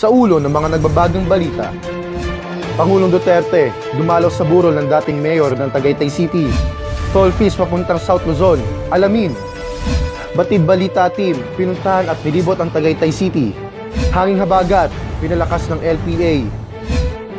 Sa ulo ng mga nagbabagang balita, Pangulong Duterte dumalaw sa burol ng dating mayor ng Tagaytay City. Toll fees papuntang South Luzon, alamin. Batid Balita Team, pinuntahan at nilibot ang Tagaytay City. Hanging habagat, pinalakas ng LPA.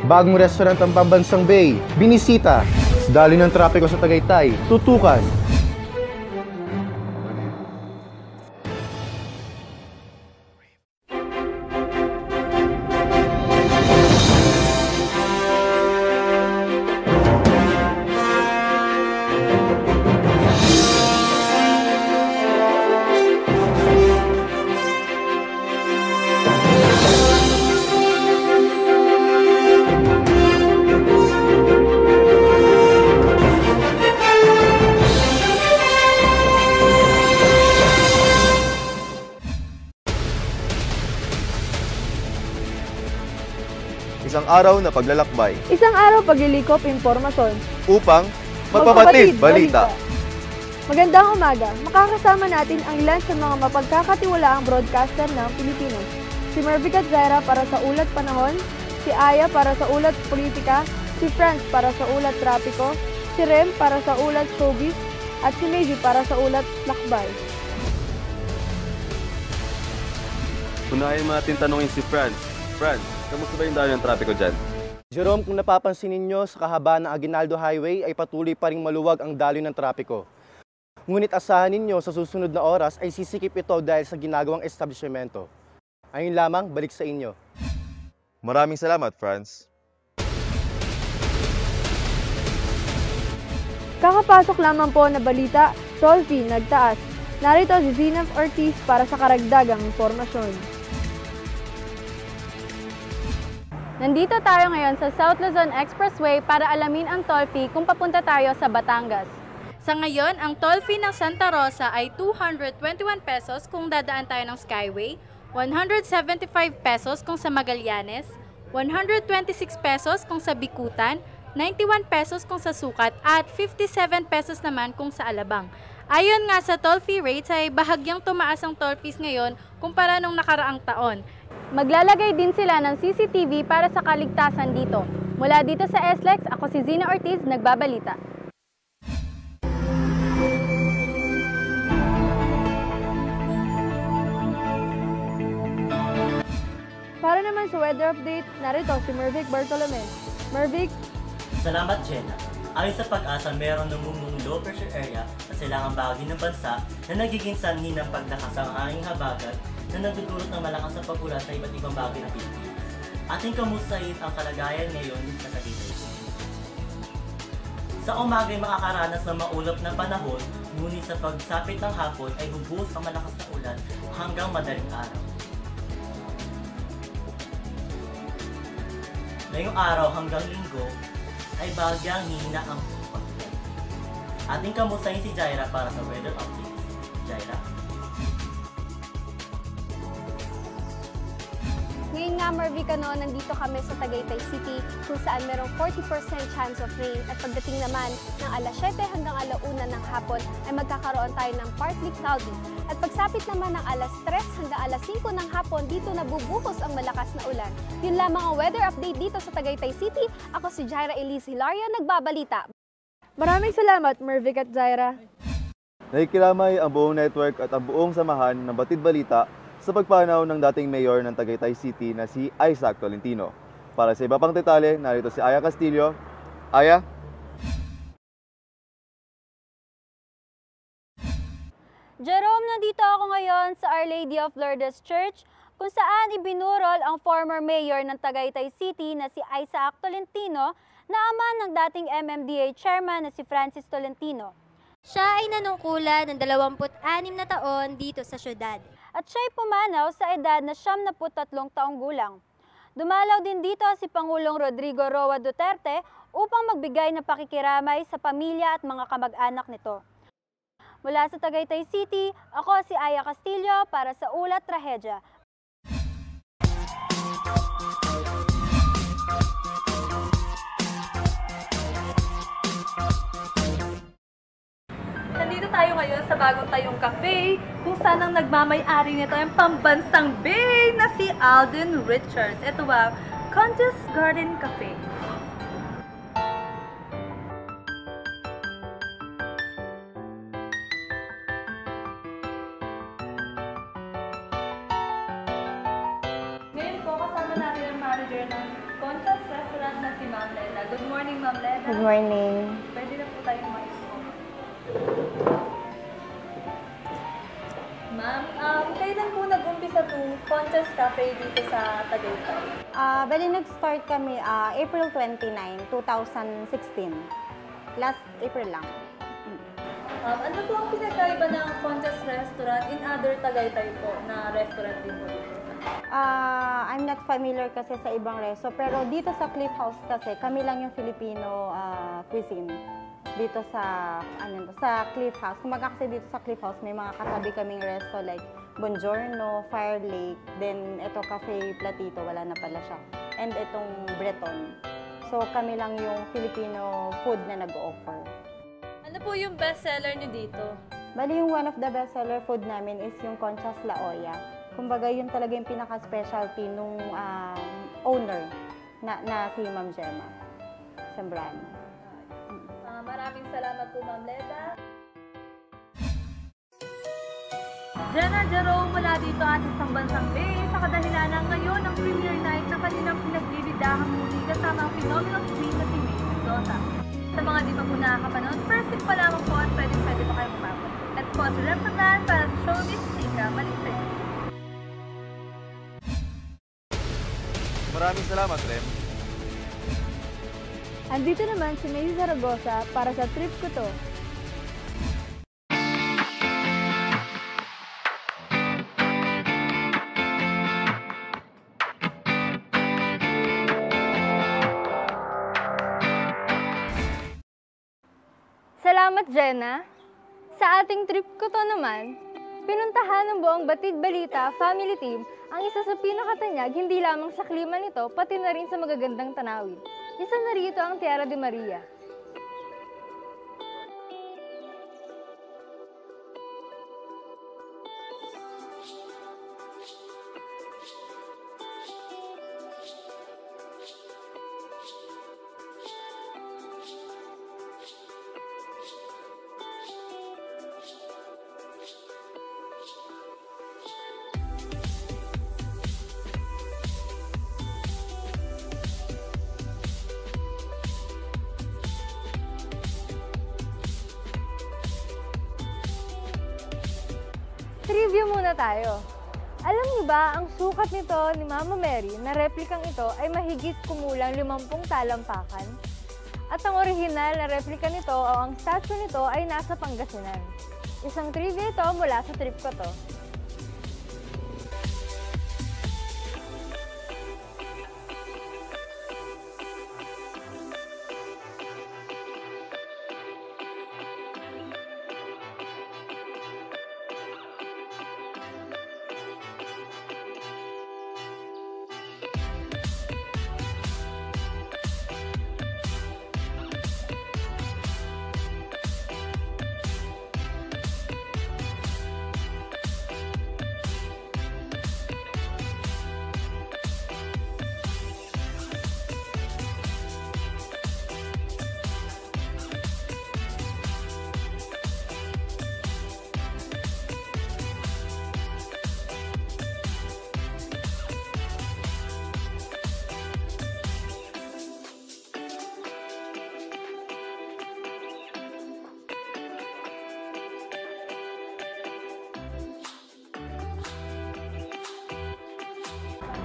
Bagong restaurant ang Pambansang Bay, binisita. Daloy ng trapiko sa Tagaytay, tutukan. Isang araw na paglalakbay. Isang araw paglilikop impormasyon. Upang magpabatid balita. Magandang umaga. Makakasama natin ang ilan sa mga mapagkakatiwalaang broadcaster ng Pilipinas. Si Mervic at Zaira para sa Ulat Panahon, si Aya para sa Ulat Politika, si Franz para sa Ulat Trapiko, si Rem para sa Ulat Showbiz, at si Meiji para sa Ulat Lakbay. Unahin natin tanungin si Franz. Franz, kamusta ba yung daloy ng trapiko dyan? Jerome, kung napapansin ninyo, sa kahabaan ng Aguinaldo Highway ay patuloy pa ring maluwag ang daloy ng trapiko. Ngunit asahan ninyo sa susunod na oras ay sisikip ito dahil sa ginagawang establishmento. Ayun lamang, balik sa inyo. Maraming salamat, Franz. Kakapasok lamang po na balita, toll fee nagtaas. Narito si Zinaf Ortiz para sa karagdagang impormasyon. Nandito tayo ngayon sa South Luzon Expressway para alamin ang toll fee kung papunta tayo sa Batangas. Sa ngayon, ang toll fee ng Santa Rosa ay 221 pesos kung dadaan tayo ng Skyway, 175 pesos kung sa Magallanes, 126 pesos kung sa Bikutan, 91 pesos kung sa Sukat, at 57 pesos naman kung sa Alabang. Ayon nga sa toll fee rates ay bahagyang tumaas ang toll fees ngayon kumpara nung nakaraang taon. Maglalagay din sila ng CCTV para sa kaligtasan dito. Mula dito sa SLEX, ako si Zina Ortiz, nagbabalita. Para naman sa weather update, narito si Mervic Bartolome. Mervic? Salamat, Jenna. Ayon sa Pag-asa, meron namumong low pressure area sa silangang bahagi ng bansa na nagiging sanhi ng paglakas ng hanging habagat na nagdudulot ng malakas na pag-ulan sa iba't ibang bahagi ng Pilipinas. Ating kamustahin ang kalagayan ngayon sa Tagaytay. Sa umaga ay makakaranas ng maulap na panahon, ngunit sa pagsapit ng hapon ay bubuhos ang malakas na ulan hanggang madaling araw. Ngayong araw hanggang linggo ay bahagyang hina ang pag-ulan. Ating kamustahin si Jaira para sa weather updates. Jaira? Ngayon nga, Mervic, nandito kami sa Tagaytay City kung saan merong 40% chance of rain at pagdating naman ng alas 7 hanggang alauna ng hapon ay magkakaroon tayo ng partly cloudy. At pagsapit naman ng alas 3 hanggang alas 5 ng hapon, dito nabubuhos ang malakas na ulan. Yun lamang ang weather update dito sa Tagaytay City. Ako si Jaira Elise Hilaria, nagbabalita. Maraming salamat, Mervic at Zaira. Nakikilamay ang buong network at ang buong samahan ng Batid Balita sa pagpanaw ng dating mayor ng Tagaytay City na si Isaac Tolentino. Para sa iba pang detalye, narito si Aya Castillo. Aya? Jerome, nandito ako ngayon sa Our Lady of Lourdes Church kung saan ibinurol ang former mayor ng Tagaytay City na si Isaac Tolentino na ama ng dating MMDA chairman na si Francis Tolentino. Siya ay nanungkulan ng 26 na taon dito sa syudad. At siya'y pumanaw sa edad na 73 taong gulang. Dumalaw din dito si Pangulong Rodrigo Roa Duterte upang magbigay ng pakikiramay sa pamilya at mga kamag-anak nito. Mula sa Tagaytay City, ako si Aya Castillo para sa Ulat Trahedya. Nandito tayo ngayon sa bagong tayong Cafe, kung saan ang nagmamay-ari nito ay pambansang bae na si Alden Richards. Ito ba, Conchas Garden Cafe. Ngayon po, kasama natin ang manager ng Conchas Restaurant na si Ma'am Leda. Good morning, Ma'am Leda. Good morning. Pwede na po tayong maipo. Ma'am, kailan po nag-umpisa itong Conchas Cafe dito sa Tagaytay? Bali, nag-start kami April 29, 2016. Last April lang. Ano po ang pinagkaiba ng Conchas Restaurant in other Tagaytay po na restaurant din po dito? I'm not familiar kasi sa ibang resto, pero dito sa Cliff House kasi, kami lang yung Filipino cuisine. Dito sa, sa Cliff House. Kumaga kasi dito sa Cliff House, may mga katabi kaming resto like Bongiorno, Fire Lake, then ito Cafe Platito, wala na pala siya. And itong Breton. So kami lang yung Filipino food na nag-offer. Ano po yung best seller niyo dito? Bali yung one of the best seller food namin is yung Conchas La Olla. Kumbaga yun talaga yung pinaka-specialty nung owner na si Ma'am Gemma Sembrano. Maraming salamat po, Ma'am Leda. Jenna Jerome mula dito ating pambansang bae sa kadahilanan ngayon ng premiere night na kanilang pinagbibidahang movie kasama ang phenomenal queen na si May Mendoza. Sa mga di pa po nakakapanood, first tip pa lamang po at pwede pa kayong umabot. At po si Repretan para sa Showbiz Chika, balik sa iyo. Maraming salamat, Rem. Andito naman si May Zaragoza para sa trip ko to. Salamat, Jenna. Sa ating trip ko to naman, pinuntahan ng buong Batid Balita family team ang isa sa pinakatanyag hindi lamang sa klima nito, pati na rin sa magagandang tanawin. Isa na rito ang Tierra de Maria. Trivia muna tayo. Alam niyo ba, ang sukat nito ni Mama Mary na replikang ito ay mahigit kumulang 50 talampakan? At ang orihinal na replika nito o ang statue nito ay nasa Pangasinan. Isang trivia ito mula sa trip ko to.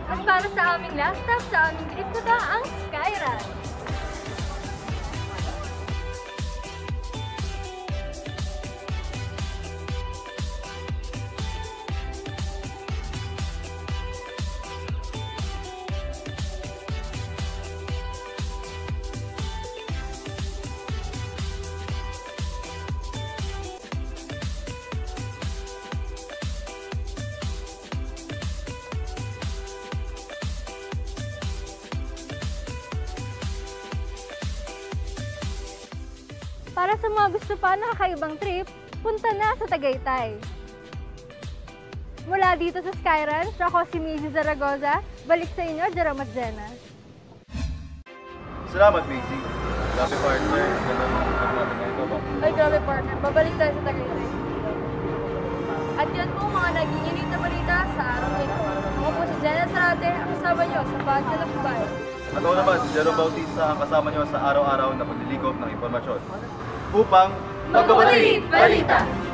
At para sa aming last stop sa aming trip ko to, ang Skyrun. Para sa mga gusto pa ng kakaibang trip, Punta na sa Tagaytay. Mula dito sa Sky Ranch, ako si Missy Zaragoza. Balik sa inyo, Jerome at Jenna. Salamat, Macy. Grabe partner. Ganda ng natin ngayon ba? Ay, grabe partner. Babalik tayo sa Tagaytay. At yan po mga naging init na balita sa araw na ito. Ako po si Jenna Sarate, ang kasama nyo sa Bagdala Lakbay. At ako naman, si Jerome Bautista, ang kasama nyo sa araw-araw na paglilikop ng impormasyon. Upang Magpapalit! Balita!